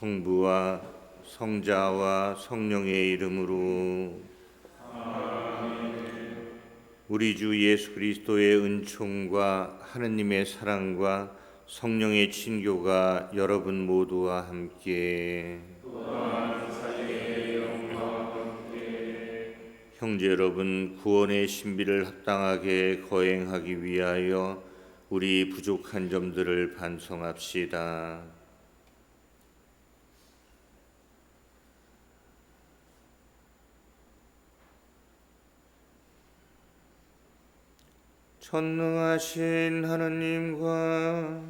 성부와 성자와 성령의 이름으로 우리 주 예수 그리스도의 은총과 하느님의 사랑과 성령의 친교가 여러분 모두와 함께 형제 여러분, 구원의 신비를 합당하게 거행하기 위하여 우리 부족한 점들을 반성합시다. 전능하신 하느님과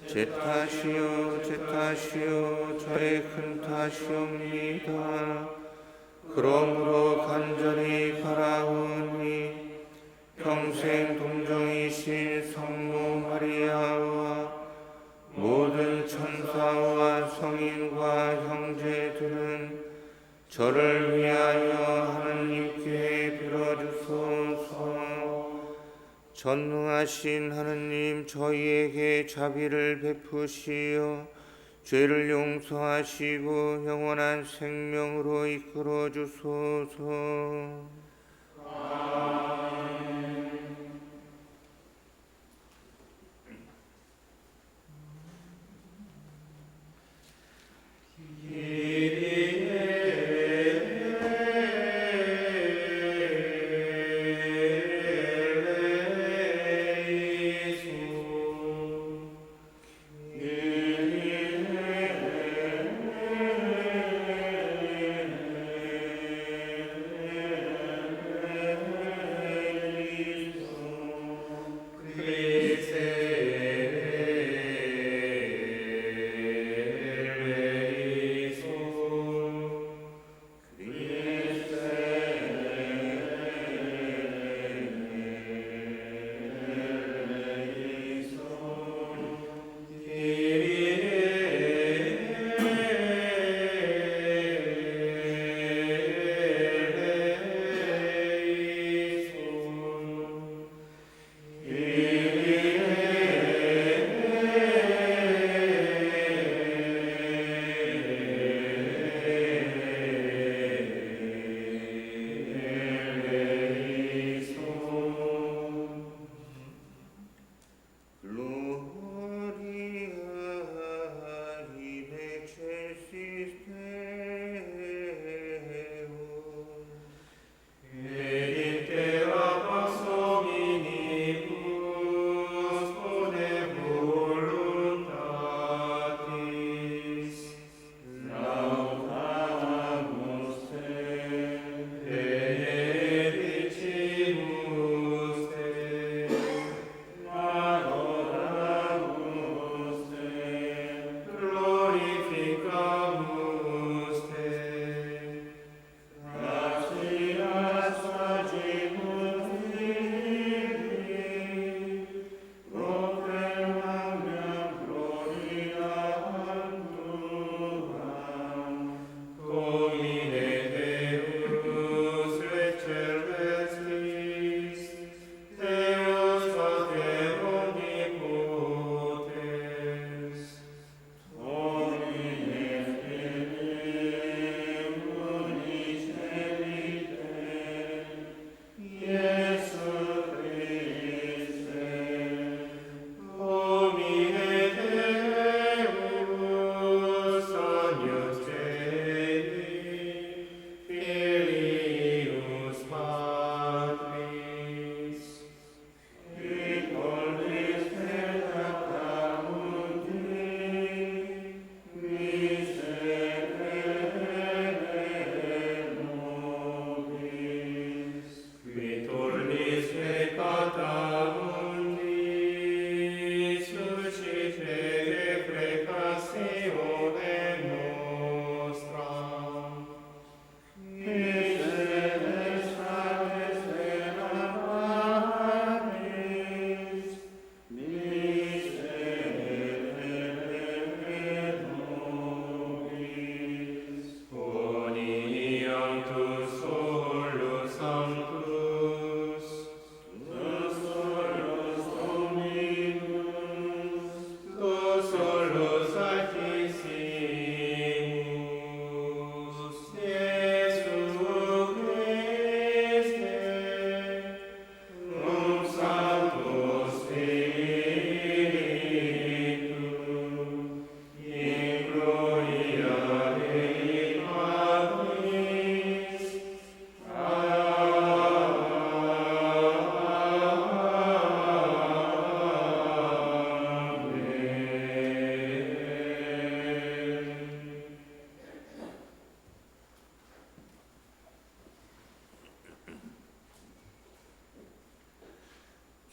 제 탓이요 저의 큰 탓이옵니다. 그러므로 간절히 바라오니 평생 동정이신 성모 마리아와 모든 천사와 성인과 형제들은 저를 위하여 하느님께 빌어주소서. 전능하신 하느님, 저희에게 자비를 베푸시어 죄를 용서하시고 영원한 생명으로 이끌어 주소서.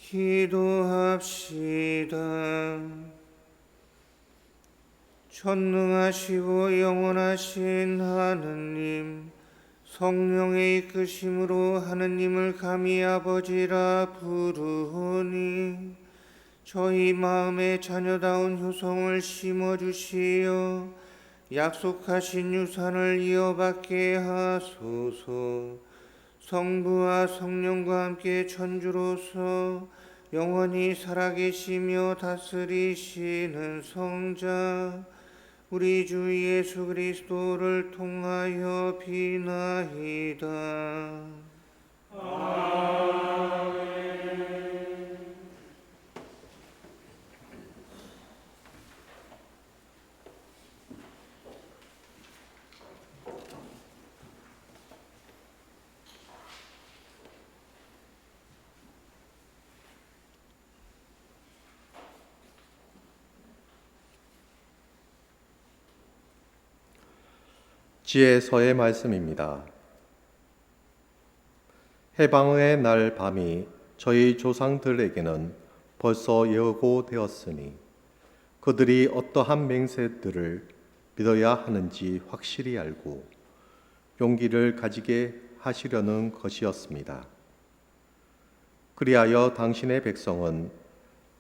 기도합시다. 전능하시고 영원하신 하느님, 성령의 이끄심으로 하느님을 감히 아버지라 부르오니 저희 마음에 자녀다운 효성을 심어주시어 약속하신 유산을 이어받게 하소서. 성부와 성령과 함께 천주로서 영원히 살아계시며 다스리시는 성자 우리 주 예수 그리스도를 통하여 비나이다. 아멘. 지혜서의 말씀입니다. 해방의 날 밤이 저희 조상들에게는 벌써 예고되었으니 그들이 어떠한 맹세들을 믿어야 하는지 확실히 알고 용기를 가지게 하시려는 것이었습니다. 그리하여 당신의 백성은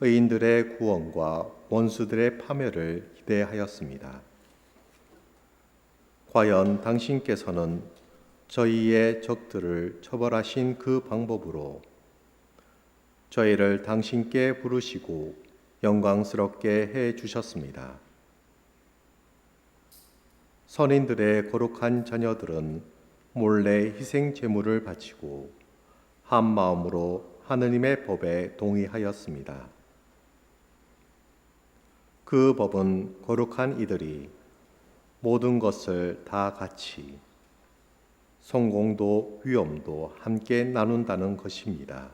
의인들의 구원과 원수들의 파멸을 기대하였습니다. 과연 당신께서는 저희의 적들을 처벌하신 그 방법으로 저희를 당신께 부르시고 영광스럽게 해 주셨습니다. 선인들의 거룩한 자녀들은 몰래 희생 제물을 바치고 한 마음으로 하느님의 법에 동의하였습니다. 그 법은 거룩한 이들이 모든 것을 다 같이 성공도 위험도 함께 나눈다는 것입니다.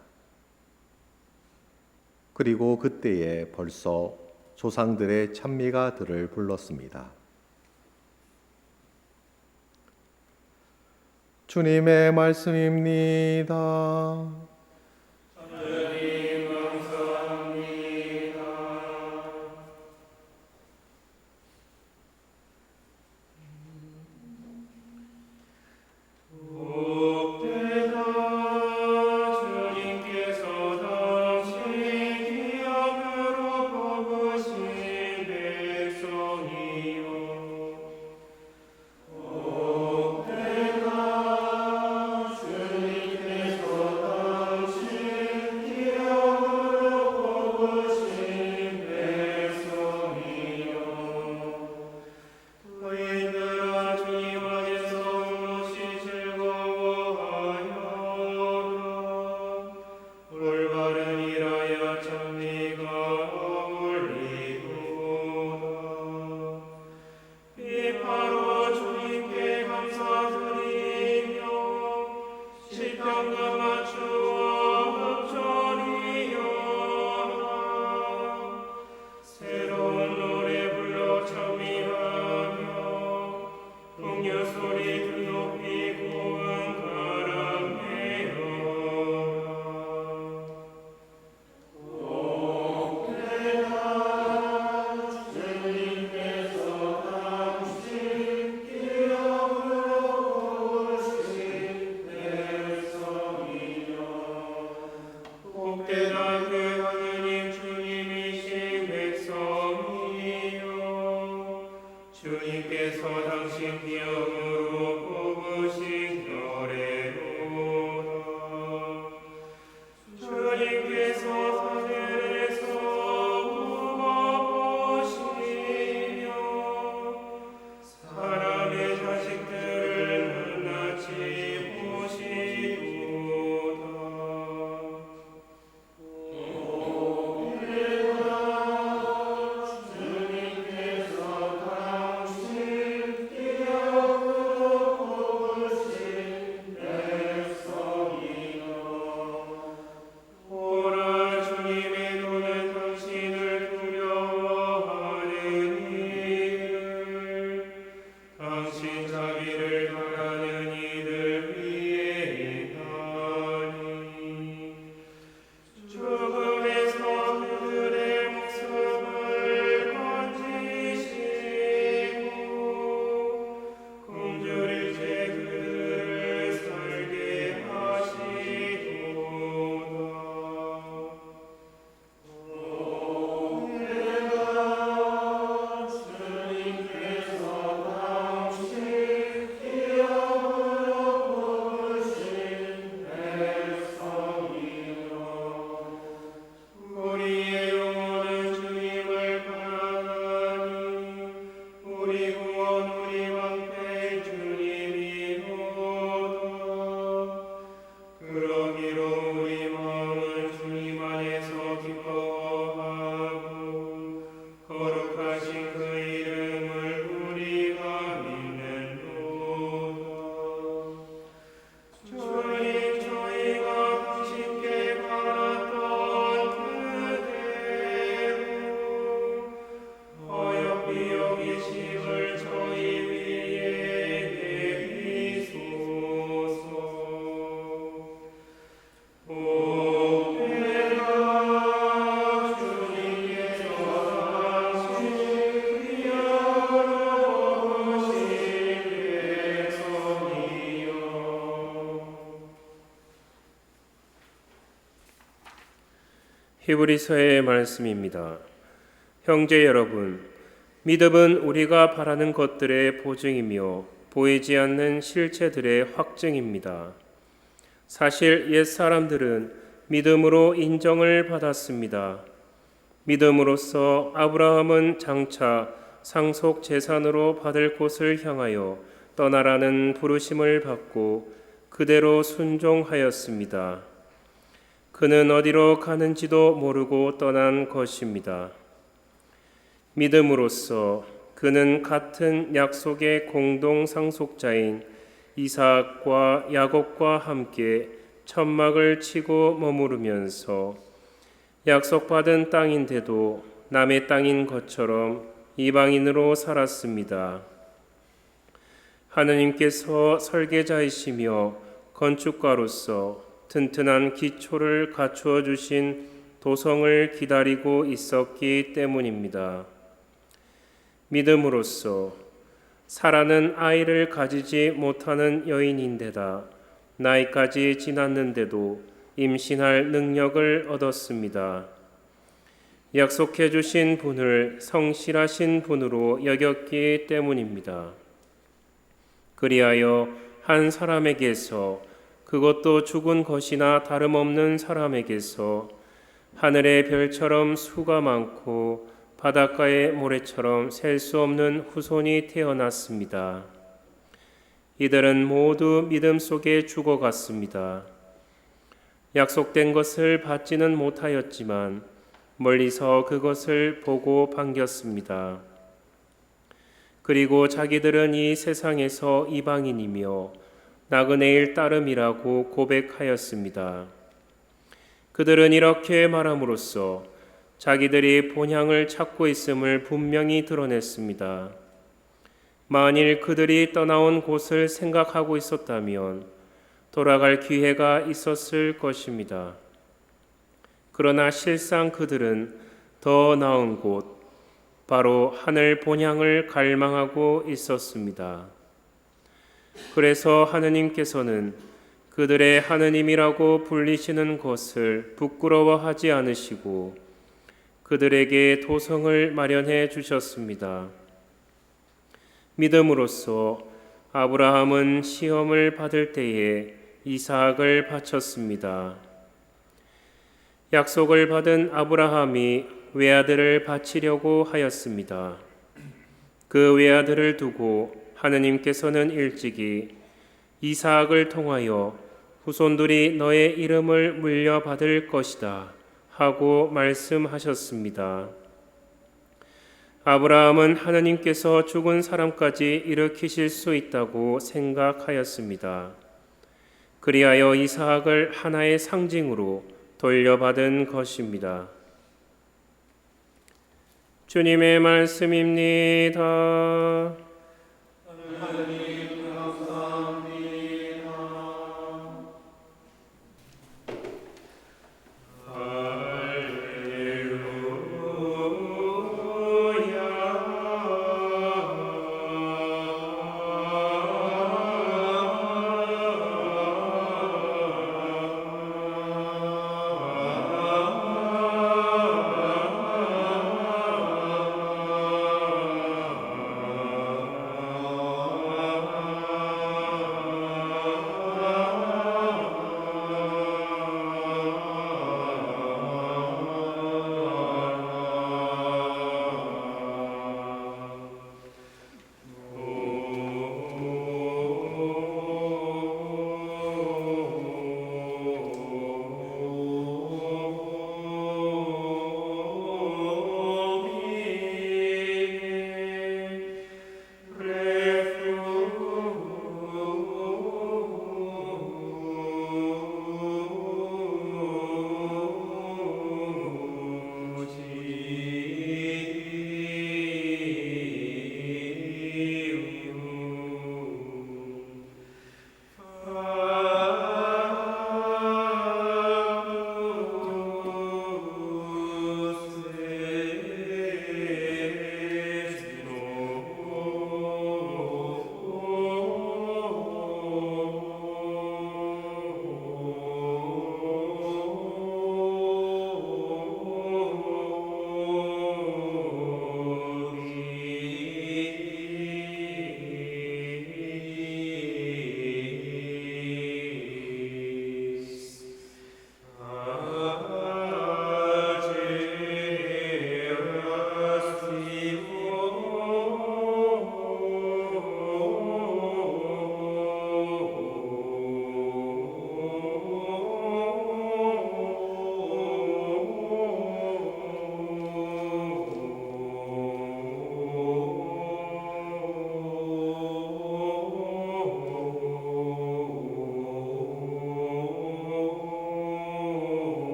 그리고 그때에 벌써 조상들의 찬미가 들을 불렀습니다. 주님의 말씀입니다. 히브리서의 말씀입니다. 형제 여러분, 믿음은 우리가 바라는 것들의 보증이며 보이지 않는 실체들의 확증입니다. 사실 옛 사람들은 믿음으로 인정을 받았습니다. 믿음으로써 아브라함은 장차 상속 재산으로 받을 곳을 향하여 떠나라는 부르심을 받고 그대로 순종하였습니다. 그는 어디로 가는지도 모르고 떠난 것입니다. 믿음으로써 그는 같은 약속의 공동 상속자인 이삭과 야곱과 함께 천막을 치고 머무르면서 약속받은 땅인데도 남의 땅인 것처럼 이방인으로 살았습니다. 하느님께서 설계자이시며 건축가로서 튼튼한 기초를 갖추어 주신 도성을 기다리고 있었기 때문입니다. 믿음으로써 사라는 아이를 가지지 못하는 여인인데다 나이까지 지났는데도 임신할 능력을 얻었습니다. 약속해 주신 분을 성실하신 분으로 여겼기 때문입니다. 그리하여 한 사람에게서, 그것도 죽은 것이나 다름없는 사람에게서 하늘의 별처럼 수가 많고 바닷가의 모래처럼 셀 수 없는 후손이 태어났습니다. 이들은 모두 믿음 속에 죽어갔습니다. 약속된 것을 받지는 못하였지만 멀리서 그것을 보고 반겼습니다. 그리고 자기들은 이 세상에서 이방인이며 나그네일 따름이라고 고백하였습니다. 그들은 이렇게 말함으로써 자기들이 본향을 찾고 있음을 분명히 드러냈습니다. 만일 그들이 떠나온 곳을 생각하고 있었다면 돌아갈 기회가 있었을 것입니다. 그러나 실상 그들은 더 나은 곳, 바로 하늘 본향을 갈망하고 있었습니다. 그래서 하느님께서는 그들의 하느님이라고 불리시는 것을 부끄러워하지 않으시고 그들에게 도성을 마련해 주셨습니다. 믿음으로써 아브라함은 시험을 받을 때에 이삭을 바쳤습니다. 약속을 받은 아브라함이 외아들을 바치려고 하였습니다. 그 외아들을 두고 하느님께서는 일찍이 이삭을 통하여 후손들이 너의 이름을 물려받을 것이다 하고 말씀하셨습니다. 아브라함은 하느님께서 죽은 사람까지 일으키실 수 있다고 생각하였습니다. 그리하여 이삭을 하나의 상징으로 돌려받은 것입니다. 주님의 말씀입니다. 하느님 감사합니다.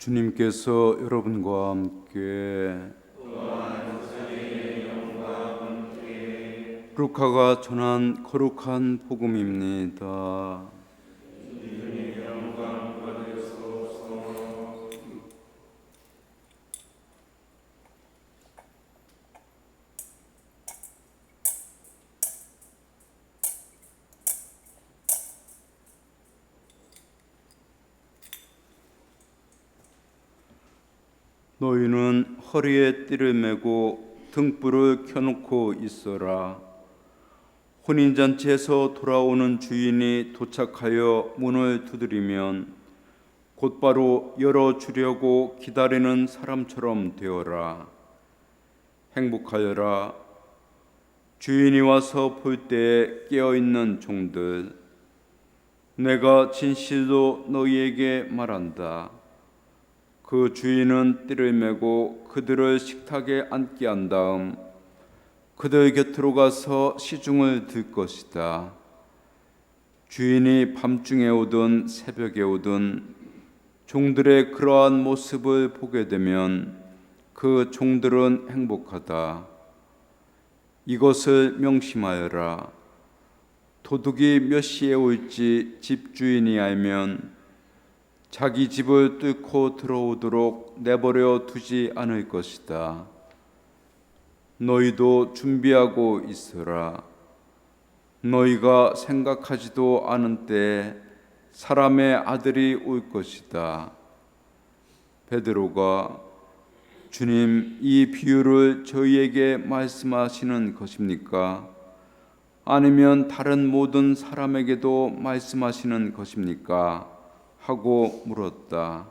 주님께서 여러분과 함께 루카가 전한 거룩한 복음입니다. 너희는 허리에 띠를 메고 등불을 켜놓고 있어라. 혼인잔치에서 돌아오는 주인이 도착하여 문을 두드리면 곧바로 열어주려고 기다리는 사람처럼 되어라. 행복하여라. 주인이 와서 볼 때에 깨어있는 종들. 내가 진실로 너희에게 말한다. 그 주인은 띠를 메고 그들을 식탁에 앉게 한 다음 그들 곁으로 가서 시중을 들 것이다. 주인이 밤중에 오든 새벽에 오든 종들의 그러한 모습을 보게 되면 그 종들은 행복하다. 이것을 명심하여라. 도둑이 몇 시에 올지 집주인이 알면 자기 집을 뚫고 들어오도록 내버려 두지 않을 것이다. 너희도 준비하고 있으라. 너희가 생각하지도 않은 때에 사람의 아들이 올 것이다. 베드로가 주님, 이 비유를 저희에게 말씀하시는 것입니까? 아니면 다른 모든 사람에게도 말씀하시는 것입니까? 하고 물었다.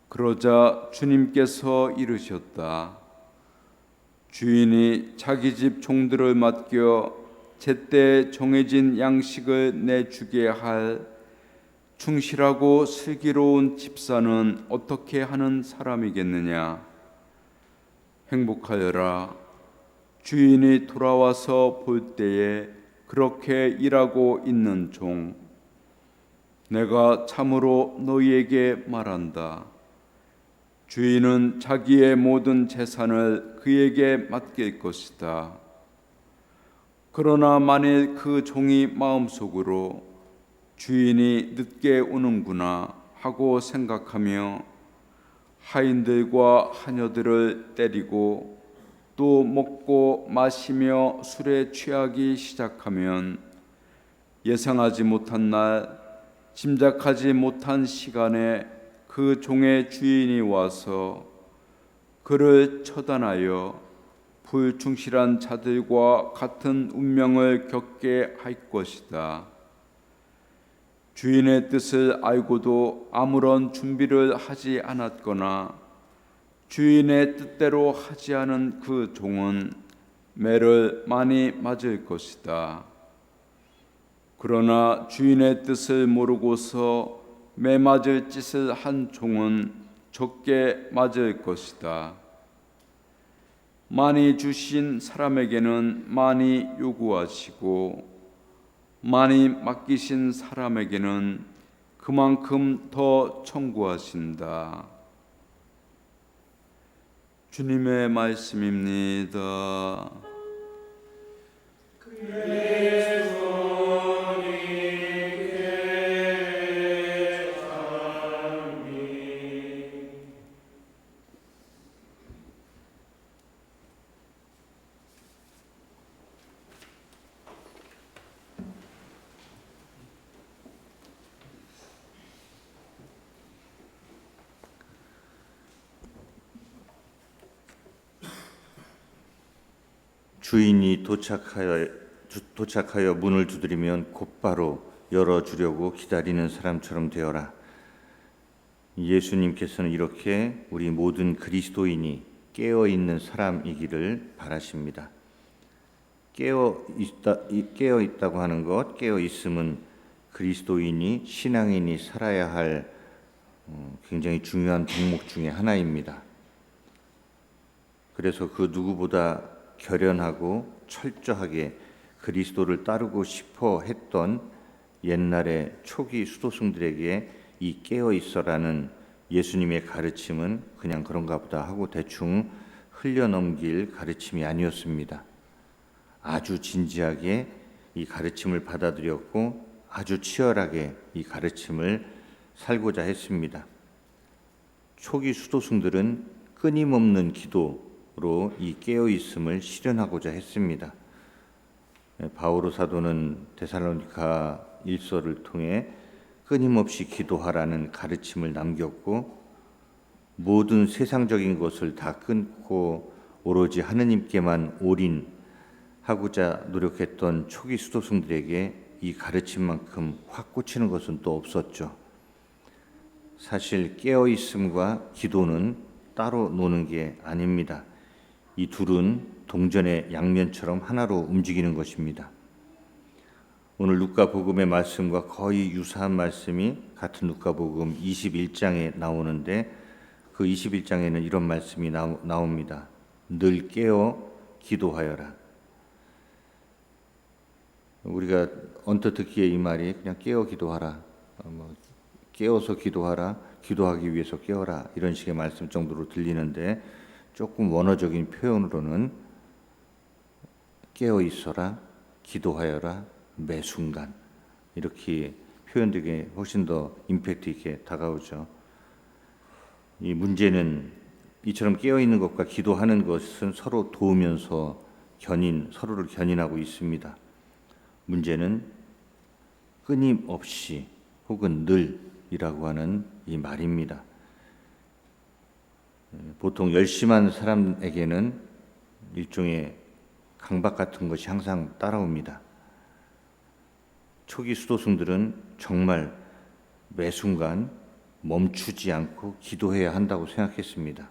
그러자 주님께서 이르셨다. 주인이 자기 집 종들을 맡겨 제때 정해진 양식을 내주게 할 충실하고 슬기로운 집사는 어떻게 하는 사람이겠느냐? 행복하여라. 주인이 돌아와서 볼 때에 그렇게 일하고 있는 종. 내가 참으로 너희에게 말한다. 주인은 자기의 모든 재산을 그에게 맡길 것이다. 그러나 만일 그 종이 마음속으로 주인이 늦게 오는구나 하고 생각하며 하인들과 하녀들을 때리고 또 먹고 마시며 술에 취하기 시작하면 예상하지 못한 날 짐작하지 못한 시간에 그 종의 주인이 와서 그를 처단하여 불충실한 자들과 같은 운명을 겪게 할 것이다. 주인의 뜻을 알고도 아무런 준비를 하지 않았거나 주인의 뜻대로 하지 않은 그 종은 매를 많이 맞을 것이다. 그러나 주인의 뜻을 모르고서 매 맞을 짓을 한 종은 적게 맞을 것이다. 많이 주신 사람에게는 많이 요구하시고 많이 맡기신 사람에게는 그만큼 더 청구하신다. 주님의 말씀입니다. 주인이 도착하여 문을 두드리면 곧바로 열어주려고 기다리는 사람처럼 되어라. 예수님께서는 이렇게 우리 모든 그리스도인이 깨어있는 사람이기를 바라십니다. 깨어있다고 하는 것, 깨어있음은 그리스도인이, 신앙인이 살아야 할 굉장히 중요한 덕목 중에 하나입니다. 그래서 그 누구보다 결연하고 철저하게 그리스도를 따르고 싶어 했던 옛날의 초기 수도승들에게 이 깨어 있어라는 예수님의 가르침은 그냥 그런가 보다 하고 대충 흘려넘길 가르침이 아니었습니다. 아주 진지하게 이 가르침을 받아들였고 아주 치열하게 이 가르침을 살고자 했습니다. 초기 수도승들은 끊임없는 기도로 이 깨어있음을 실현하고자 했습니다. 바오로 사도는 데살로니가 일서를 통해 끊임없이 기도하라는 가르침을 남겼고 모든 세상적인 것을 다 끊고 오로지 하느님께만 올인하고자 노력했던 초기 수도승들에게 이 가르침만큼 확 꽂히는 것은 또 없었죠. 사실 깨어있음과 기도는 따로 노는 게 아닙니다. 이 둘은 동전의 양면처럼 하나로 움직이는 것입니다. 오늘 누가복음의 말씀과 거의 유사한 말씀이 같은 누가복음 21장에 나오는데 그 21장에는 이런 말씀이 나옵니다. 늘 깨어 기도하여라. 우리가 언뜻 듣기에 이 말이 그냥 깨어 기도하라, 깨어서 기도하라, 기도하기 위해서 깨어라 이런 식의 말씀 정도로 들리는데 조금 원어적인 표현으로는 깨어 있어라, 기도하여라, 매 순간 이렇게 표현되게 훨씬 더 임팩트 있게 다가오죠. 이 문제는 이처럼 깨어 있는 것과 기도하는 것은 서로 도우면서 서로를 견인하고 있습니다. 문제는 끊임없이 혹은 늘이라고 하는 이 말입니다. 보통 열심한 사람에게는 일종의 강박 같은 것이 항상 따라옵니다. 초기 수도승들은 정말 매 순간 멈추지 않고 기도해야 한다고 생각했습니다.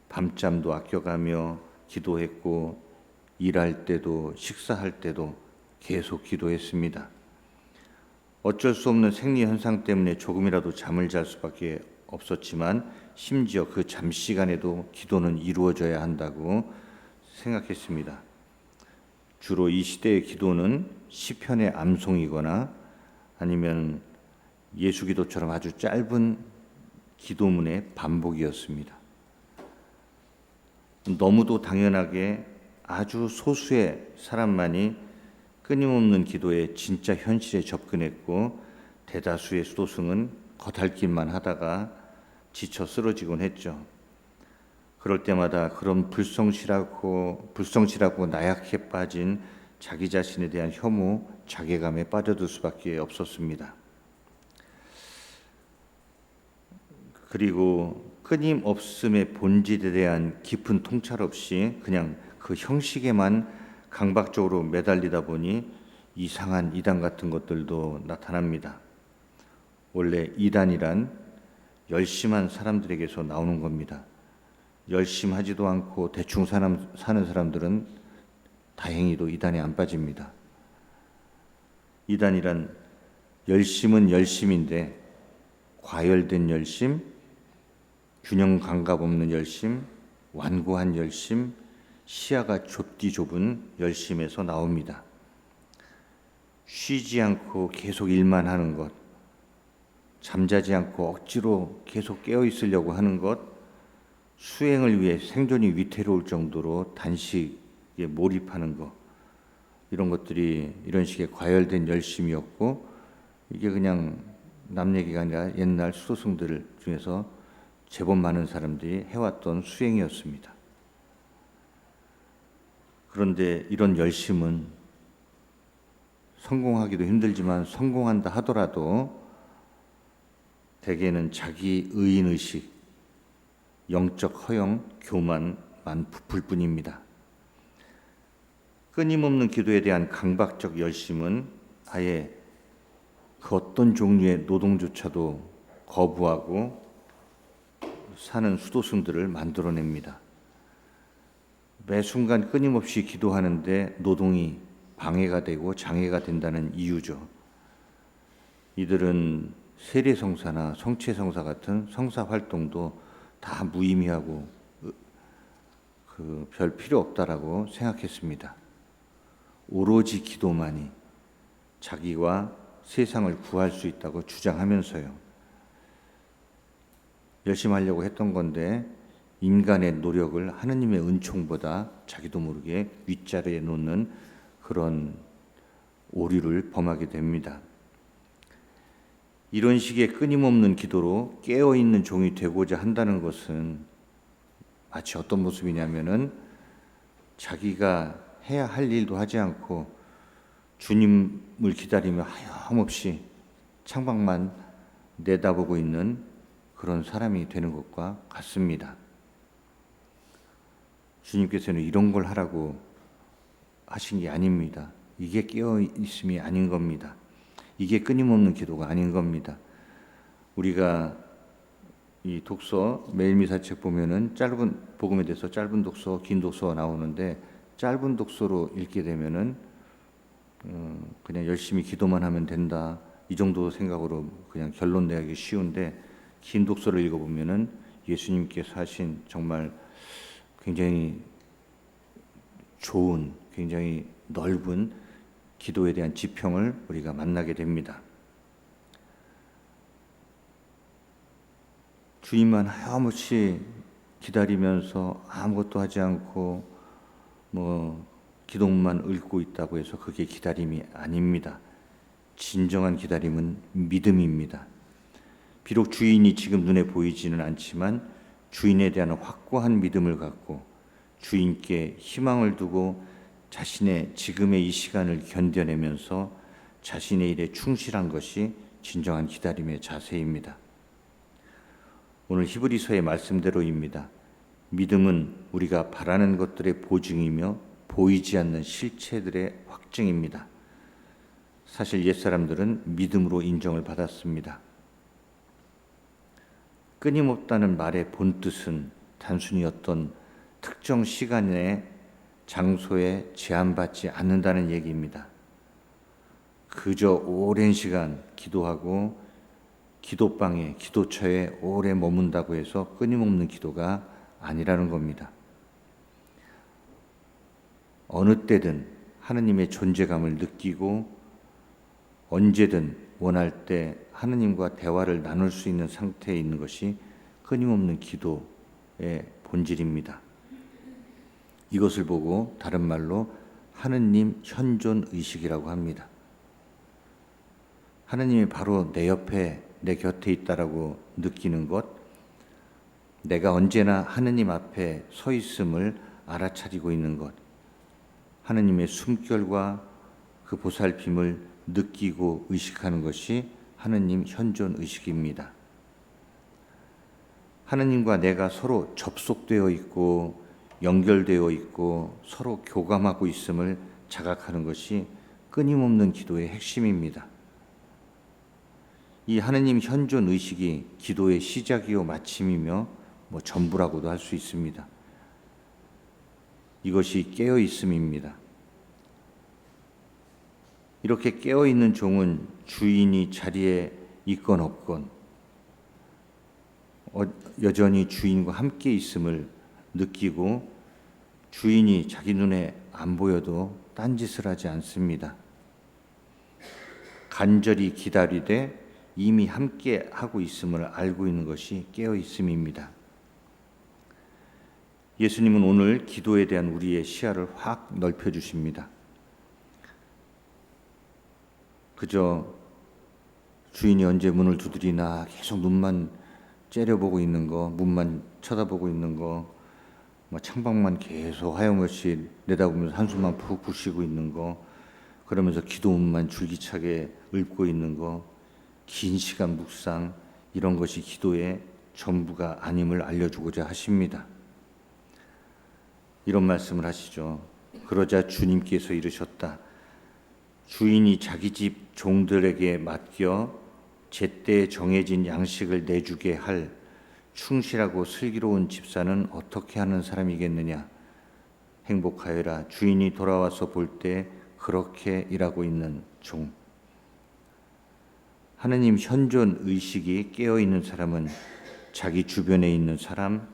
밤잠도 아껴가며 기도했고 일할 때도 식사할 때도 계속 기도했습니다. 어쩔 수 없는 생리 현상 때문에 조금이라도 잠을 잘 수밖에 없었지만 심지어 그 잠 시간에도 기도는 이루어져야 한다고 생각했습니다. 주로 이 시대의 기도는 시편의 암송이거나 아니면 예수 기도처럼 아주 짧은 기도문의 반복이었습니다. 너무도 당연하게 아주 소수의 사람만이 끊임없는 기도의 진짜 현실에 접근했고 대다수의 수도승은 겉핥기만 하다가 지쳐 쓰러지곤 했죠. 그럴 때마다 그런 불성실하고 나약해 빠진 자기 자신에 대한 혐오, 자괴감에 빠져들 수밖에 없었습니다. 그리고 끊임없음의 본질에 대한 깊은 통찰 없이 그냥 그 형식에만 강박적으로 매달리다 보니 이상한 이단 같은 것들도 나타납니다. 원래 이단이란 열심한 사람들에게서 나오는 겁니다. 열심하지도 않고 대충 사는 사람들은 다행히도 이단에 안 빠집니다. 이단이란 열심은 열심인데 과열된 열심, 균형 감각 없는 열심, 완고한 열심, 시야가 좁은 열심에서 나옵니다. 쉬지 않고 계속 일만 하는 것, 잠자지 않고 억지로 계속 깨어 있으려고 하는 것, 수행을 위해 생존이 위태로울 정도로 단식에 몰입하는 것, 이런 것들이 이런 식의 과열된 열심이었고 이게 그냥 남 얘기가 아니라 옛날 수도승들 중에서 제법 많은 사람들이 해왔던 수행이었습니다. 그런데 이런 열심은 성공하기도 힘들지만 성공한다 하더라도 대개는 자기 의인의식, 영적 허영, 교만만 부풀 뿐입니다. 끊임없는 기도에 대한 강박적 열심은 아예 그 어떤 종류의 노동조차도 거부하고 사는 수도승들을 만들어냅니다. 매 순간 끊임없이 기도하는데 노동이 방해가 되고 장애가 된다는 이유죠. 이들은 세례성사나 성체성사 같은 성사 활동도 다 무의미하고 별 필요 없다라고 생각했습니다. 오로지 기도만이 자기와 세상을 구할 수 있다고 주장하면서요. 열심히 하려고 했던 건데 인간의 노력을 하느님의 은총보다 자기도 모르게 윗자리에 놓는 그런 오류를 범하게 됩니다. 이런 식의 끊임없는 기도로 깨어있는 종이 되고자 한다는 것은 마치 어떤 모습이냐면은 자기가 해야 할 일도 하지 않고 주님을 기다리며 하염없이 창밖만 내다보고 있는 그런 사람이 되는 것과 같습니다. 주님께서는 이런 걸 하라고 하신 게 아닙니다. 이게 깨어있음이 아닌 겁니다. 이게 끊임없는 기도가 아닌 겁니다. 우리가 이 독서 매일 미사책 보면은 짧은 복음에 대해서 짧은 독서, 긴 독서가 나오는데 짧은 독서로 읽게 되면은 그냥 열심히 기도만 하면 된다 이 정도 생각으로 그냥 결론 내기 쉬운데 긴 독서를 읽어보면은 예수님께서 하신 정말 굉장히 좋은, 굉장히 넓은 기도에 대한 지평을 우리가 만나게 됩니다. 주님만 하염없이 기다리면서 아무것도 하지 않고 기도문만 읽고 있다고 해서 그게 기다림이 아닙니다. 진정한 기다림은 믿음입니다. 비록 주인이 지금 눈에 보이지는 않지만 주인에 대한 확고한 믿음을 갖고 주인께 희망을 두고 자신의 지금의 이 시간을 견뎌내면서 자신의 일에 충실한 것이 진정한 기다림의 자세입니다. 오늘 히브리서의 말씀대로입니다. 믿음은 우리가 바라는 것들의 보증이며 보이지 않는 실체들의 확증입니다. 사실 옛사람들은 믿음으로 인정을 받았습니다. 끊임없다는 말의 본뜻은 단순히 어떤 특정 시간에 장소에 제한받지 않는다는 얘기입니다. 그저 오랜 시간 기도하고 기도방에, 기도처에 오래 머문다고 해서 끊임없는 기도가 아니라는 겁니다. 어느 때든 하느님의 존재감을 느끼고 언제든 원할 때 하느님과 대화를 나눌 수 있는 상태에 있는 것이 끊임없는 기도의 본질입니다. 이것을 보고 다른 말로 하느님 현존 의식이라고 합니다. 하느님이 바로 내 옆에, 내 곁에 있다라고 느끼는 것, 내가 언제나 하느님 앞에 서 있음을 알아차리고 있는 것, 하느님의 숨결과 그 보살핌을 느끼고 의식하는 것이 하느님 현존 의식입니다. 하느님과 내가 서로 접속되어 있고 연결되어 있고 서로 교감하고 있음을 자각하는 것이 끊임없는 기도의 핵심입니다. 이 하느님 현존 의식이 기도의 시작이요 마침이며 전부라고도 할 수 있습니다. 이것이 깨어 있음입니다. 이렇게 깨어 있는 종은 주인이 자리에 있건 없건 여전히 주인과 함께 있음을 느끼고 주인이 자기 눈에 안 보여도 딴짓을 하지 않습니다. 간절히 기다리되 이미 함께 하고 있음을 알고 있는 것이 깨어 있음입니다. 예수님은 오늘 기도에 대한 우리의 시야를 확 넓혀 주십니다. 그저 주인이 언제 문을 두드리나 계속 눈만 째려보고 있는 거, 문만 쳐다보고 있는 거, 창밖만 계속 하염없이 내다보면서 한숨만 푹푹 쉬고 있는 거, 그러면서 기도문만 줄기차게 읊고 있는 거, 긴 시간 묵상, 이런 것이 기도의 전부가 아님을 알려주고자 하십니다. 이런 말씀을 하시죠. 그러자 주님께서 이르셨다. 주인이 자기 집 종들에게 맡겨 제때 정해진 양식을 내주게 할 충실하고 슬기로운 집사는 어떻게 하는 사람이겠느냐. 행복하여라. 주인이 돌아와서 볼 때 그렇게 일하고 있는 종. 하느님 현존 의식이 깨어있는 사람은 자기 주변에 있는 사람,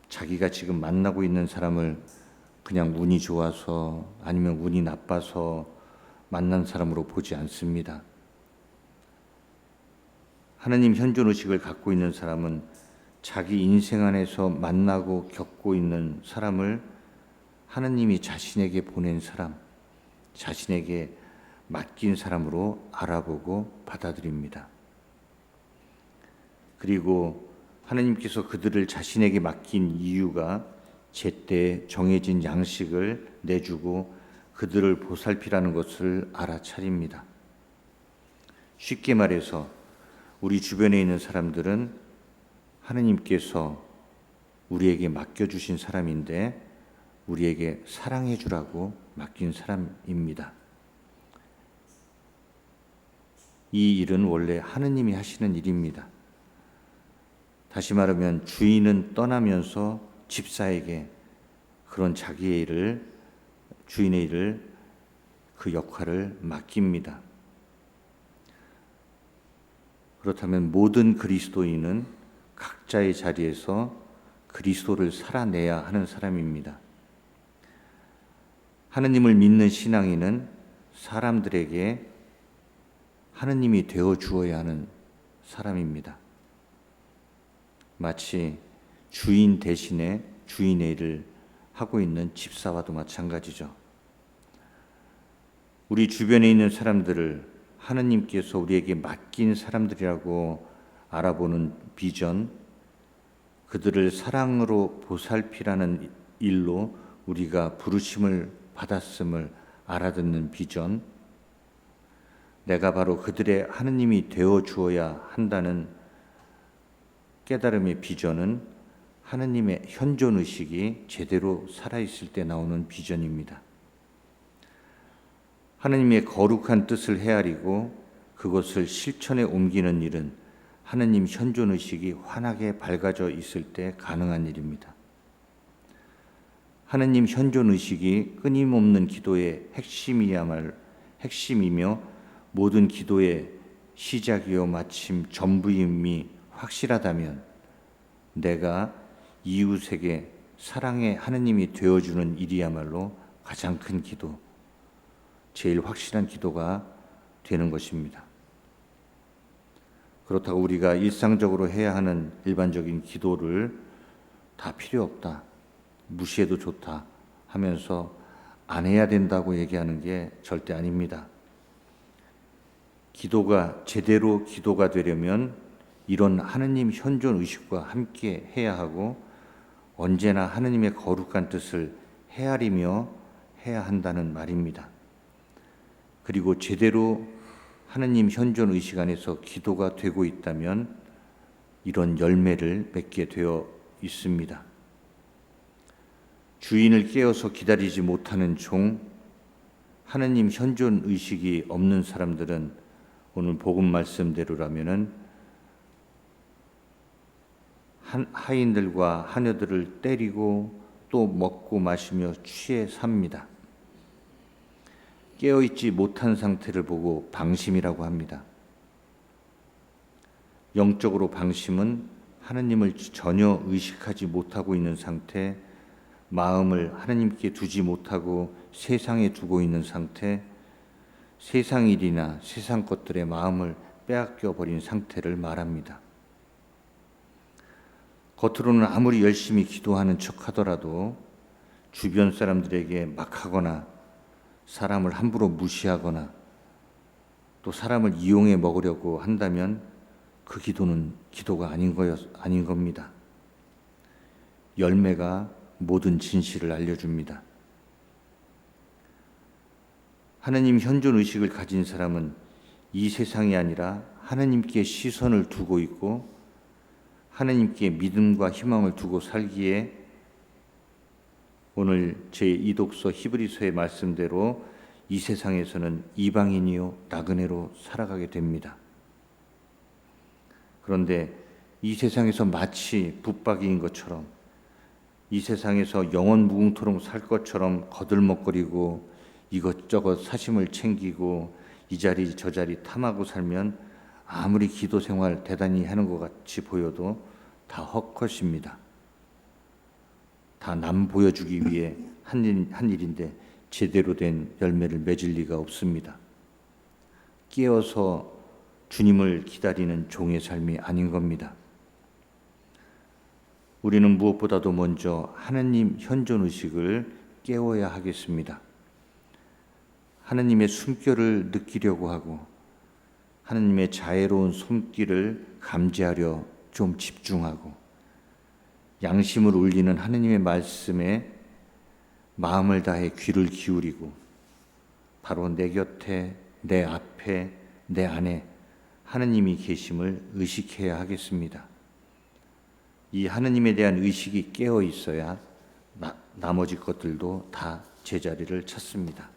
자기가 지금 만나고 있는 사람을 그냥 운이 좋아서 아니면 운이 나빠서 만난 사람으로 보지 않습니다. 하느님 현존 의식을 갖고 있는 사람은 자기 인생 안에서 만나고 겪고 있는 사람을 하느님이 자신에게 보낸 사람, 자신에게 맡긴 사람으로 알아보고 받아들입니다. 그리고 하느님께서 그들을 자신에게 맡긴 이유가 제때 정해진 양식을 내주고 그들을 보살피라는 것을 알아차립니다. 쉽게 말해서 우리 주변에 있는 사람들은 하느님께서 우리에게 맡겨주신 사람인데 우리에게 사랑해 주라고 맡긴 사람입니다. 이 일은 원래 하느님이 하시는 일입니다. 다시 말하면 주인은 떠나면서 집사에게 그런 자기의 일을, 주인의 일을, 그 역할을 맡깁니다. 그렇다면 모든 그리스도인은 각자의 자리에서 그리스도를 살아내야 하는 사람입니다. 하느님을 믿는 신앙인은 사람들에게 하느님이 되어 주어야 하는 사람입니다. 마치 주인 대신에 주인의 일을 하고 있는 집사와도 마찬가지죠. 우리 주변에 있는 사람들을 하느님께서 우리에게 맡긴 사람들이라고 알아보는 비전, 그들을 사랑으로 보살피라는 일로 우리가 부르심을 받았음을 알아듣는 비전, 내가 바로 그들의 하느님이 되어 주어야 한다는 깨달음의 비전은 하느님의 현존의식이 제대로 살아있을 때 나오는 비전입니다. 하느님의 거룩한 뜻을 헤아리고 그것을 실천에 옮기는 일은 하느님 현존의식이 환하게 밝아져 있을 때 가능한 일입니다. 하느님 현존의식이 끊임없는 기도의 핵심이며 모든 기도의 시작이요 마침 전부임이 확실하다면 내가 이웃에게 사랑의 하느님이 되어주는 일이야말로 가장 큰 기도, 제일 확실한 기도가 되는 것입니다. 그렇다고 우리가 일상적으로 해야 하는 일반적인 기도를 다 필요 없다, 무시해도 좋다 하면서 안 해야 된다고 얘기하는 게 절대 아닙니다. 기도가 제대로 기도가 되려면 이런 하느님 현존 의식과 함께 해야 하고 언제나 하느님의 거룩한 뜻을 헤아리며 해야 한다는 말입니다. 그리고 제대로 하느님 현존 의식 안에서 기도가 되고 있다면 이런 열매를 맺게 되어 있습니다. 주인을 깨어서 기다리지 못하는 종, 하느님 현존 의식이 없는 사람들은 오늘 복음 말씀대로라면은 하인들과 하녀들을 때리고 또 먹고 마시며 취해 삽니다. 깨어있지 못한 상태를 보고 방심이라고 합니다. 영적으로 방심은 하느님을 전혀 의식하지 못하고 있는 상태, 마음을 하느님께 두지 못하고 세상에 두고 있는 상태, 세상 일이나 세상 것들의 마음을 빼앗겨 버린 상태를 말합니다. 겉으로는 아무리 열심히 기도하는 척하더라도 주변 사람들에게 막하거나 사람을 함부로 무시하거나 또 사람을 이용해 먹으려고 한다면 그 기도는 기도가 아닌 겁니다. 열매가 모든 진실을 알려줍니다. 하느님 현존 의식을 가진 사람은 이 세상이 아니라 하느님께 시선을 두고 있고 하느님께 믿음과 희망을 두고 살기에 오늘 제2독서 히브리서의 말씀대로 이 세상에서는 이방인이요 나그네로 살아가게 됩니다. 그런데 이 세상에서 마치 붙박이인 것처럼 이 세상에서 영원 무궁토록 살 것처럼 거들먹거리고 이것저것 사심을 챙기고 이 자리 저 자리 탐하고 살면 아무리 기도 생활 대단히 하는 것 같이 보여도 다 헛것입니다. 다 남 보여주기 위해 한 일인데 제대로 된 열매를 맺을 리가 없습니다. 깨어서 주님을 기다리는 종의 삶이 아닌 겁니다. 우리는 무엇보다도 먼저 하느님 현존 의식을 깨워야 하겠습니다. 하느님의 숨결을 느끼려고 하고 하느님의 자애로운 손길을 감지하려 좀 집중하고 양심을 울리는 하느님의 말씀에 마음을 다해 귀를 기울이고 바로 내 곁에, 내 앞에, 내 안에 하느님이 계심을 의식해야 하겠습니다. 이 하느님에 대한 의식이 깨어 있어야 나머지 것들도 다 제자리를 찾습니다.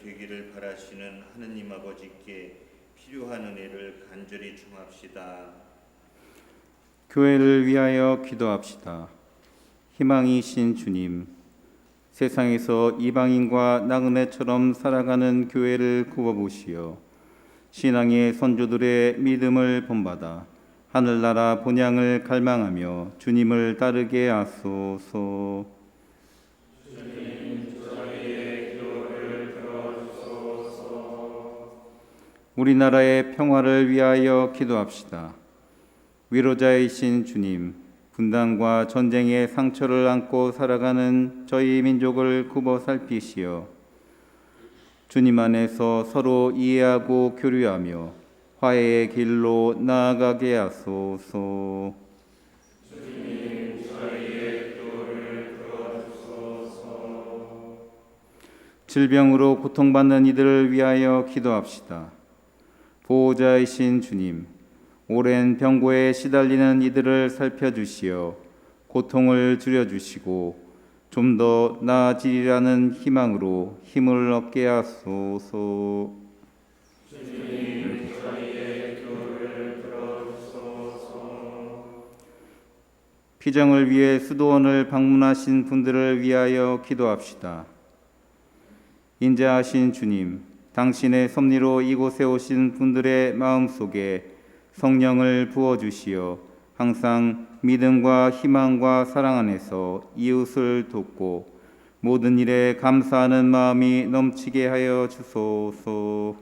되기를 바라시는 하느님 아버지께 필요한 은혜를 간절히 청합시다. 교회를 위하여 기도합시다. 희망이신 주님, 세상에서 이방인과 나그네처럼 살아가는 교회를 굽어보시어 신앙의 선조들의 믿음을 본받아 하늘나라 본향을 갈망하며 주님을 따르게 하소서. 우리나라의 평화를 위하여 기도합시다. 위로자이신 주님, 분단과 전쟁의 상처를 안고 살아가는 저희 민족을 굽어 살피시어 주님 안에서 서로 이해하고 교류하며 화해의 길로 나아가게 하소서. 질병으로 고통받는 이들을 위하여 기도합시다. 보호자이신 주님, 오랜 병고에 시달리는 이들을 살펴주시어 고통을 줄여주시고 좀 더 나아지리라는 희망으로 힘을 얻게 하소서. 피정을 위해 수도원을 방문하신 분들을 위하여 기도합시다. 인자하신 주님, 당신의 섭리로 이곳에 오신 분들의 마음속에 성령을 부어주시어 항상 믿음과 희망과 사랑 안에서 이웃을 돕고 모든 일에 감사하는 마음이 넘치게 하여 주소서.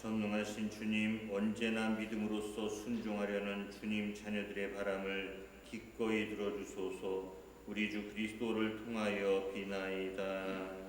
전능하신 주님, 언제나 믿음으로써 순종하려는 주님 자녀들의 바람을 기꺼이 들어주소서. 우리 주 그리스도를 통하여 비나이다.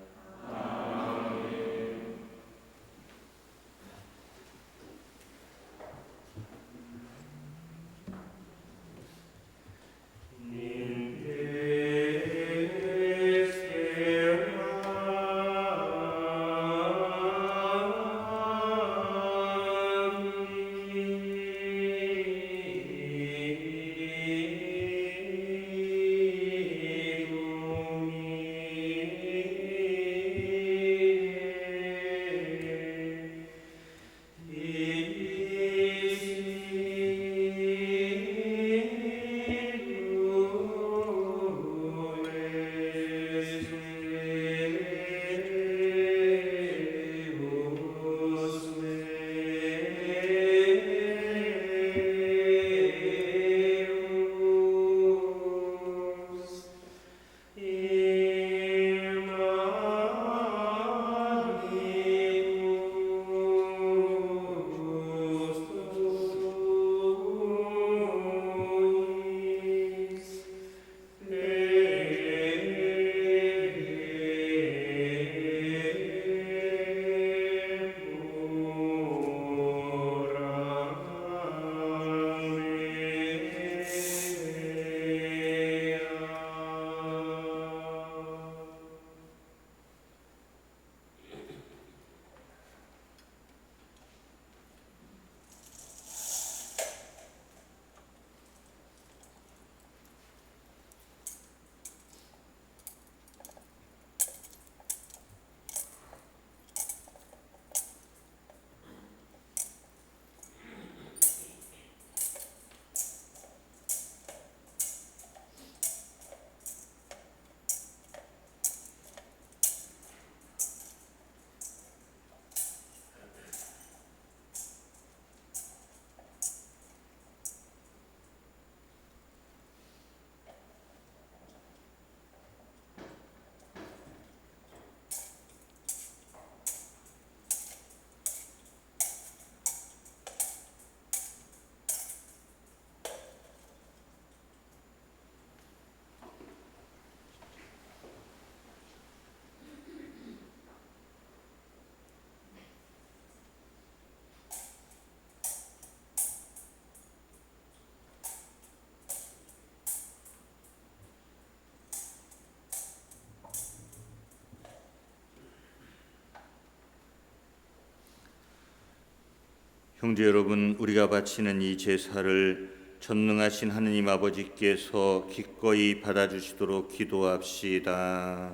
형제 여러분, 우리가 바치는 이 제사를 전능하신 하느님 아버지께서 기꺼이 받아주시도록 기도합시다.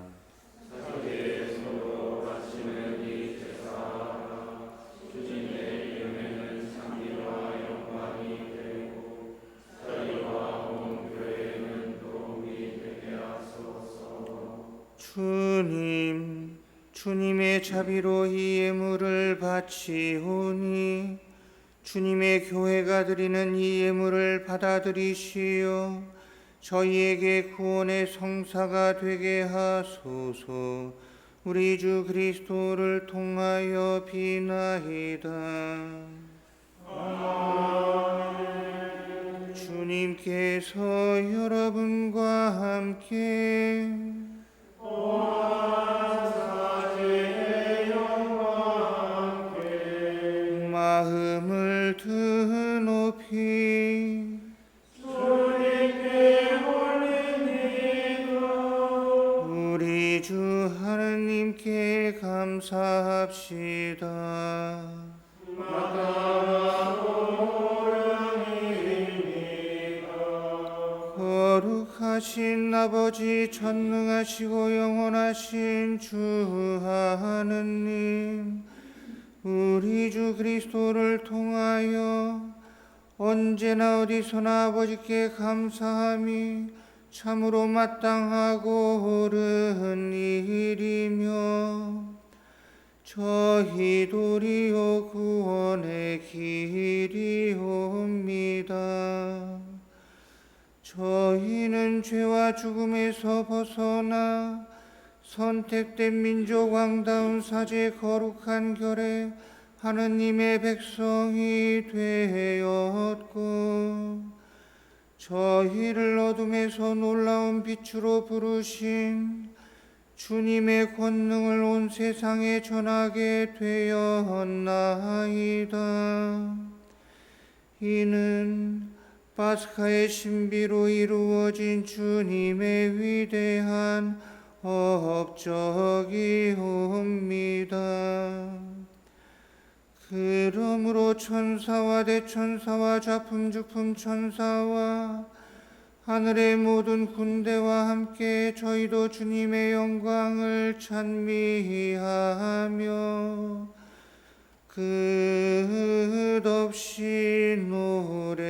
주님의 자비로 이 예물을 바치오니 주님의 교회가 드리는 이 예물을 받아들이시어 저희에게 구원의 성사가 되게 하소서. 우리 주 그리스도를 통하여 비나이다. 아멘. 주님께서 여러분과 함께 마음을 드높이 주님께 올립니다. 우리 주 하느님께 감사합시다. 거룩하신 아버지, 전능하시고 영원하신 주 하느님, 우리 주 그리스도를 통하여 언제나 어디서나 아버지께 감사함이 참으로 마땅하고 옳은 일이며 저희 도리어 구원의 길이옵니다. 저희는 죄와 죽음에서 벗어나 선택된 민족 왕다운 사제 거룩한 결의 하느님의 백성이 되었고 저희를 어둠에서 놀라운 빛으로 부르신 주님의 권능을 온 세상에 전하게 되었나이다. 이는 파스카의 신비로 이루어진 주님의 위대한 업적이옵니다. 그러므로 천사와 대천사와 좌품주품 천사와 하늘의 모든 군대와 함께 저희도 주님의 영광을 찬미하며 끝없이 노래하나이다.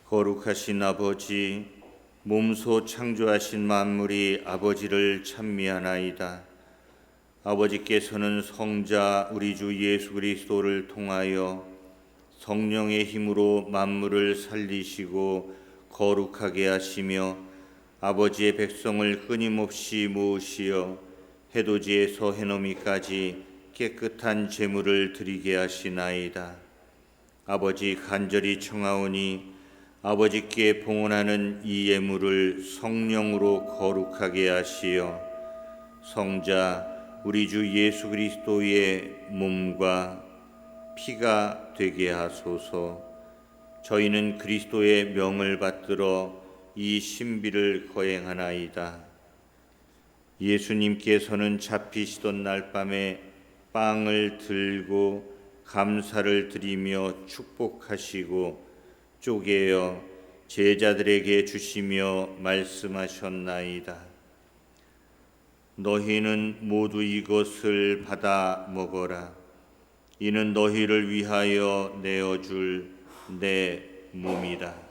거룩하신 아버지, 몸소 창조하신 만물이 아버지를 찬미하나이다. 아버지께서는 성자 우리 주 예수 그리스도를 통하여 성령의 힘으로 만물을 살리시고 거룩하게 하시며 아버지의 백성을 끊임없이 모으시어 해돋이에서 해넘이까지 깨끗한 제물을 드리게 하시나이다. 아버지 간절히 청하오니 아버지께 봉헌하는 이 예물을 성령으로 거룩하게 하시어 성자 우리 주 예수 그리스도의 몸과 피가 되게 하소서. 저희는 그리스도의 명을 받들어 이 신비를 거행하나이다. 예수님께서는 잡히시던 날 밤에 빵을 들고 감사를 드리며 축복하시고 쪼개어 제자들에게 주시며 말씀하셨나이다. 너희는 모두 이것을 받아 먹어라. 이는 너희를 위하여 내어줄 내 몸이다.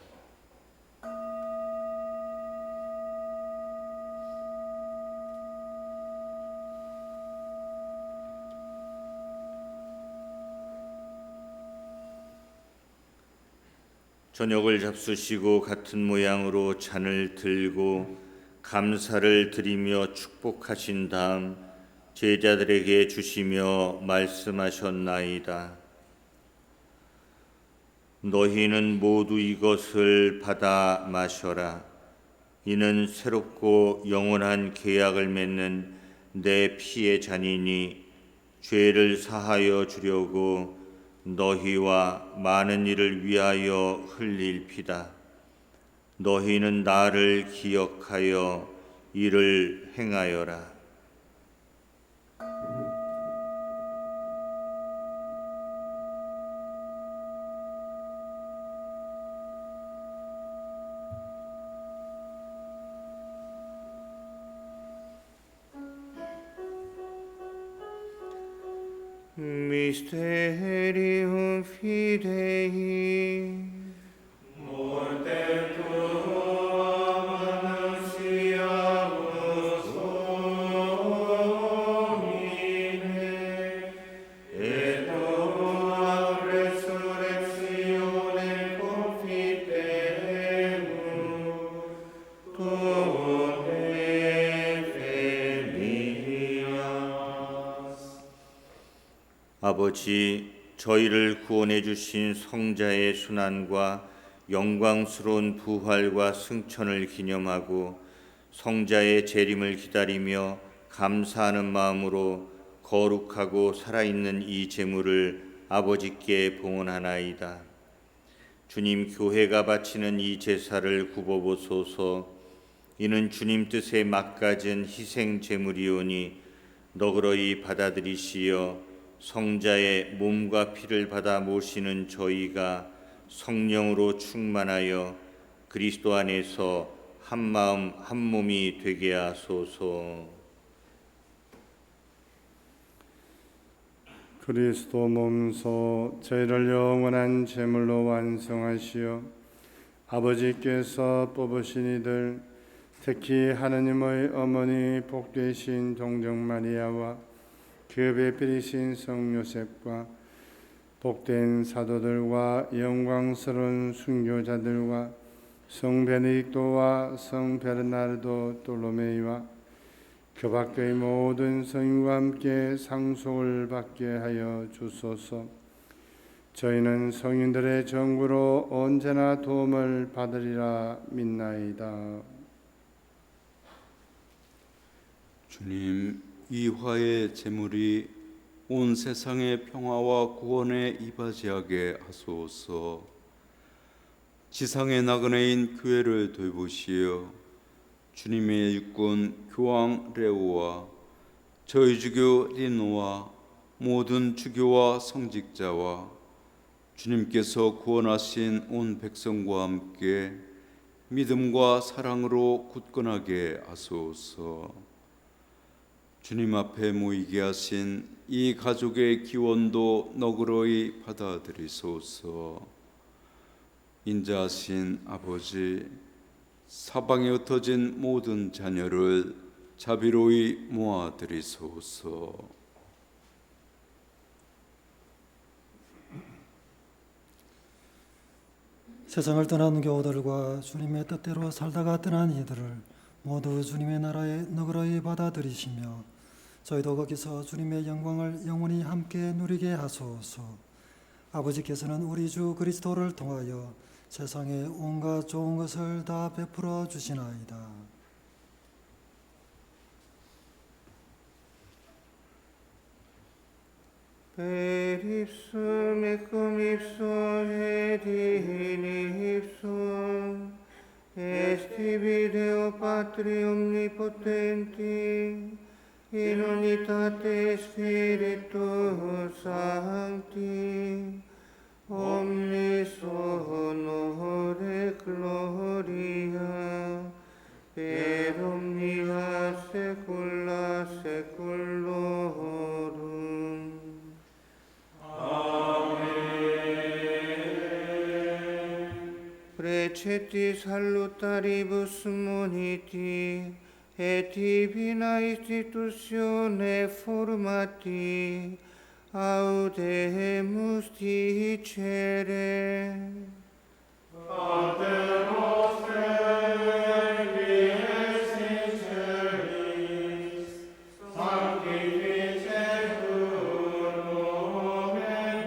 저녁을 잡수시고 같은 모양으로 잔을 들고 감사를 드리며 축복하신 다음 제자들에게 주시며 말씀하셨나이다. 너희는 모두 이것을 받아 마셔라. 이는 새롭고 영원한 계약을 맺는 내 피의 잔이니 죄를 사하여 주려고 너희와 많은 이를 위하여 흘릴 피다. 너희는 나를 기억하여 이를 행하여라. Mysterium Fidei. 아버지, 저희를 구원해 주신 성자의 순환과 영광스러운 부활과 승천을 기념하고 성자의 재림을 기다리며 감사하는 마음으로 거룩하고 살아있는 이 제물을 아버지께 봉헌하나이다. 주님, 교회가 바치는 이 제사를 굽어보소서. 이는 주님 뜻에 맞가진 희생 제물이오니 너그러이 받아들이시어 성자의 몸과 피를 받아 모시는 저희가 성령으로 충만하여 그리스도 안에서 한 마음 한 몸이 되게 하소서. 그리스도 몸소 저희를 영원한 제물로 완성하시어 아버지께서 뽑으신 이들, 특히 하느님의 어머니 복되신 동정 마리아와 그 배필이신 성 요셉과 복된 사도들과 영광스러운 순교자들과 성 베네딕토와 성 베르나르도 돌로메이와 그 밖의 모든 성인과 함께 상속을 받게 하여 주소서. 저희는 성인들의 정부로 언제나 도움을 받으리라 믿나이다. 주님, 이 화의 제물이 온 세상의 평화와 구원에 이바지하게 하소서. 지상의 나그네인 교회를 돌보시어 주님의 일꾼 교황 레오와 저희 주교 리노와 모든 주교와 성직자와 주님께서 구원하신 온 백성과 함께 믿음과 사랑으로 굳건하게 하소서. 주님 앞에 모이게 하신 이 가족의 기원도 너그러이 받아들이소서. 인자하신 아버지, 사방에 흩어진 모든 자녀를 자비로이 모아드리소서. 세상을 떠난 교우들과 주님의 뜻대로 살다가 떠난 이들을 모두 주님의 나라에 너그러이 받아들이시며 저희도 거기서 주님의 영광을 영원히 함께 누리게 하소서. 아버지께서는 우리 주 그리스도를 통하여 세상에 온갖 좋은 것을 다 베풀어 주시나이다. Per ipsum et cum ipsum et in ipsum Esti video Patri omnipotenti, in unitate Spiritus Sancti, omnis honore gloria, per omnia saecula saeculorum. Precetti salutaribus muniti, et divina institutione formati, audemus dicere. Pater noster, qui es in celis, sanctificetur nomen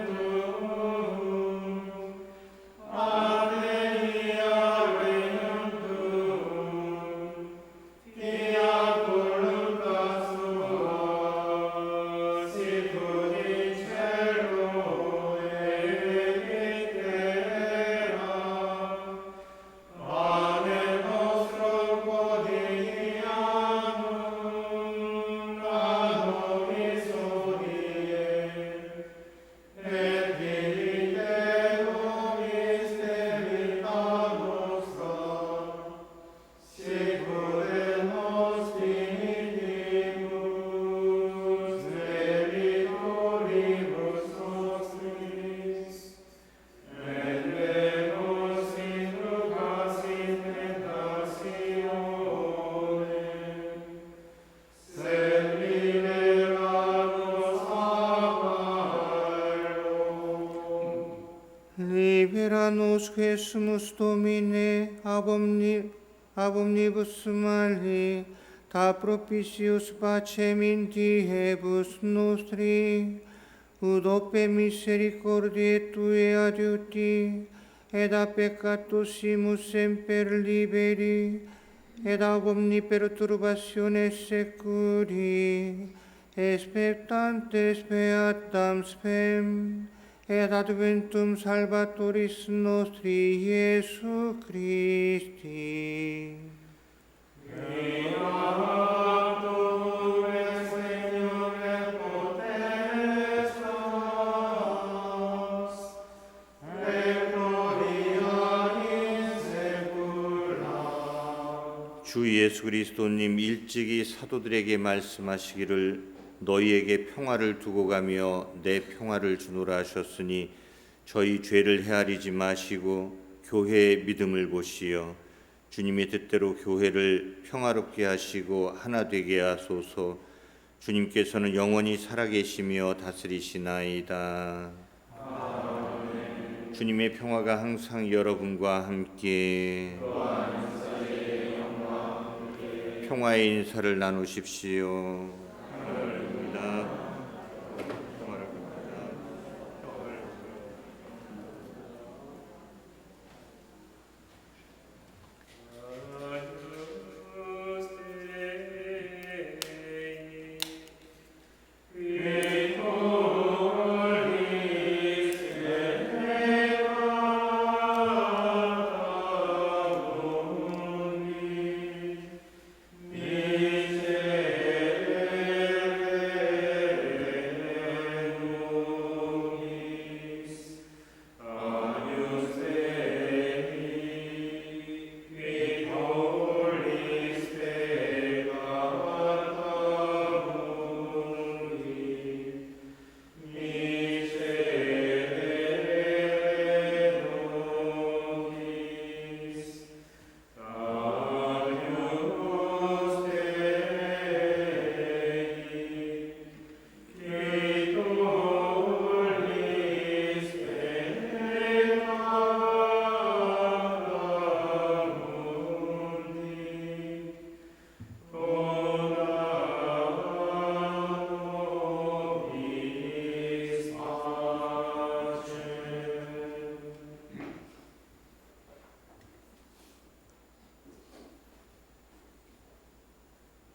tuum, advenia regnum tuum, fiat voluntas tua, sicut in cielo et in terra. Pane nostrum quotidianum da nobis hodie, et dimitte nobis debita nostra, sicut et nos dimittimus debitoribus nostris, et ne nos inducas in tentationem, sed libera nos a malo. Libera nos, Iesus Domine, ab omnibus mali, ta propitius pacem in diebus nostri, ut ope misericordiae Tue adiuti, et a peccatusimus semper liberi, et ab omni perturbatione securi, expectantes beatam spem, et adventum Salvatoris nostri Iesu Christi. 주 예수 그리스도님 일찍이 사도들에게 말씀하시기를 너희에게 평화를 두고 가며 내 평화를 주노라 하셨으니 저희 죄를 헤아리지 마시고 교회의 믿음을 보시어 주님의 뜻대로 교회를 평화롭게 하시고 하나 되게 하소서. 주님께서는 영원히 살아계시며 다스리시나이다. 아멘. 주님의 평화가 항상 여러분과 함께 평화의 인사를 나누십시오.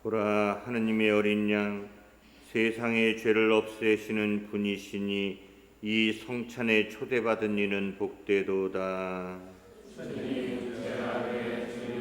보라, 하느님의 어린 양, 세상의 죄를 없애시는 분이시니 이 성찬에 초대받은 이는 복되도다. 주님, 제 안에 주님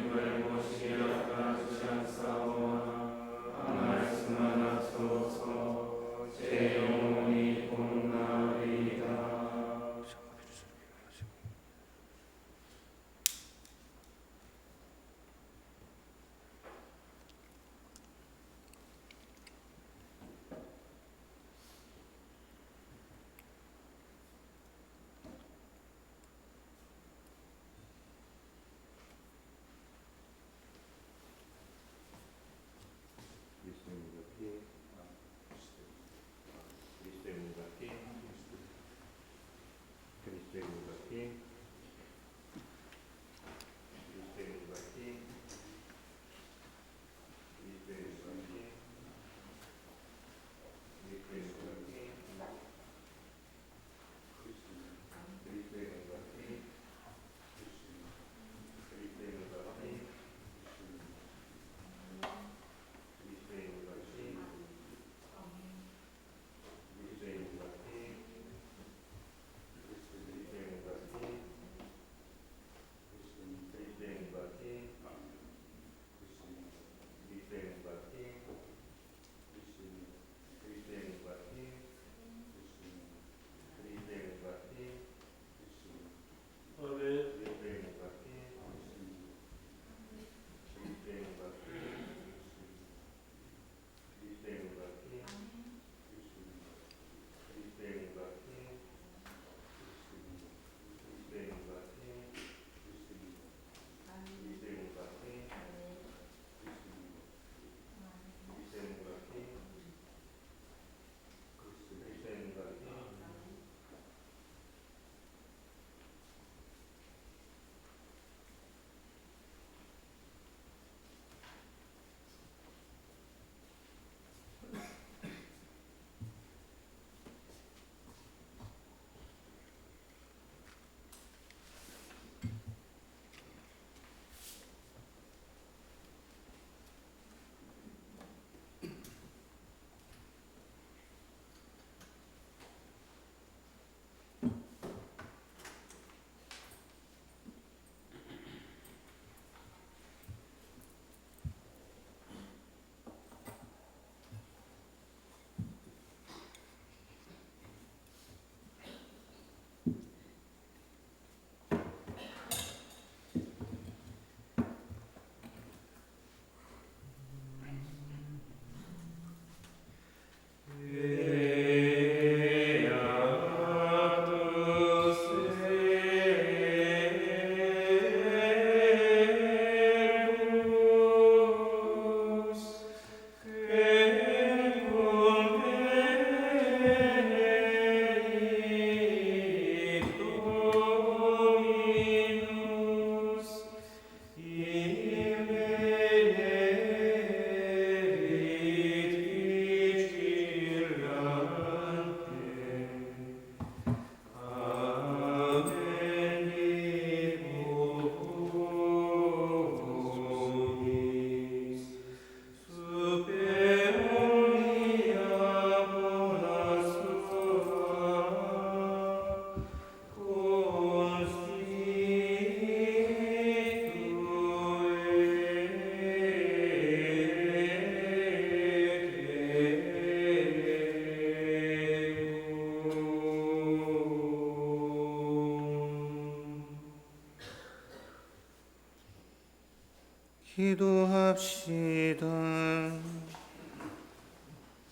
기도합시다.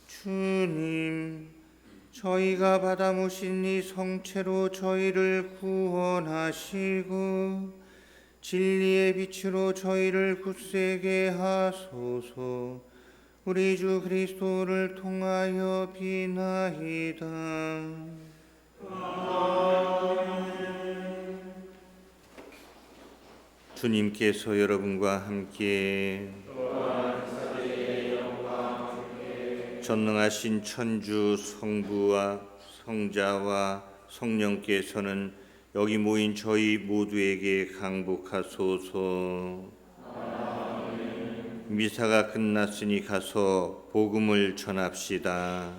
주님, 저희가 받아 모신 이 성체로 저희를 구원하시고 진리의 빛으로 저희를 굳세게 하소서. 우리 주 그리스도를 통하여 비나이다. 주님께서 여러분과 함께 전능하신 천주 성부와 성자와 성령께서는 여기 모인 저희 모두에게 강복하소서. 미사가 끝났으니 가서 복음을 전합시다.